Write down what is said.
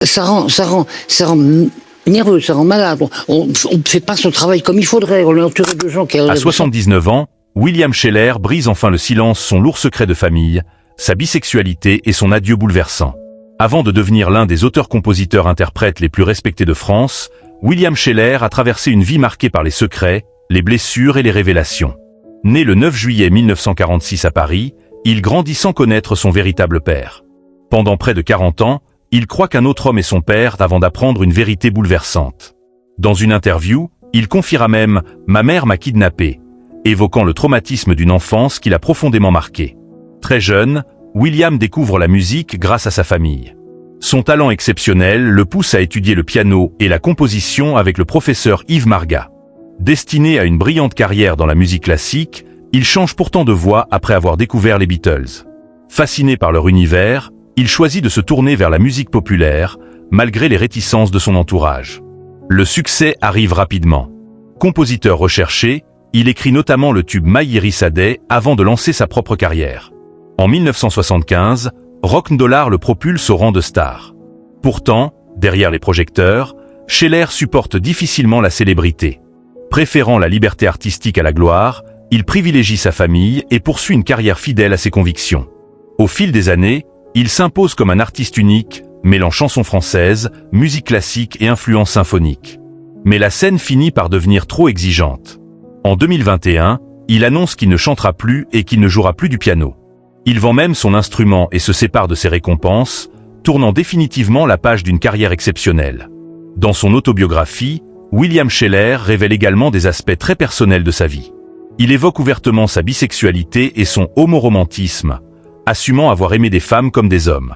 Ça rend nerveux, ça rend malade. On ne fait pas son travail comme il faudrait. On est entouré de gens qui... À 79 ans, William Sheller brise enfin le silence, son lourd secret de famille, sa bisexualité et son adieu bouleversant. Avant de devenir l'un des auteurs-compositeurs-interprètes les plus respectés de France, William Sheller a traversé une vie marquée par les secrets, les blessures et les révélations. Né le 9 juillet 1946 à Paris, il grandit sans connaître son véritable père. Pendant près de 40 ans, il croit qu'un autre homme est son père avant d'apprendre une vérité bouleversante. Dans une interview, il confiera même « Ma mère m'a kidnappé », évoquant le traumatisme d'une enfance qui l'a profondément marqué. Très jeune, William découvre la musique grâce à sa famille. Son talent exceptionnel le pousse à étudier le piano et la composition avec le professeur Yves Marga. Destiné à une brillante carrière dans la musique classique, il change pourtant de voie après avoir découvert les Beatles. Fasciné par leur univers, il choisit de se tourner vers la musique populaire, malgré les réticences de son entourage. Le succès arrive rapidement. Compositeur recherché, il écrit notamment le tube Maïri Sadeh avant de lancer sa propre carrière. En 1975, Rock'n'Dollar le propulse au rang de star. Pourtant, derrière les projecteurs, Sheller supporte difficilement la célébrité. Préférant la liberté artistique à la gloire, il privilégie sa famille et poursuit une carrière fidèle à ses convictions. Au fil des années, il s'impose comme un artiste unique, mêlant chansons françaises, musique classique et influences symphoniques. Mais la scène finit par devenir trop exigeante. En 2021, il annonce qu'il ne chantera plus et qu'il ne jouera plus du piano. Il vend même son instrument et se sépare de ses récompenses, tournant définitivement la page d'une carrière exceptionnelle. Dans son autobiographie, William Sheller révèle également des aspects très personnels de sa vie. Il évoque ouvertement sa bisexualité et son homoromantisme, assumant avoir aimé des femmes comme des hommes.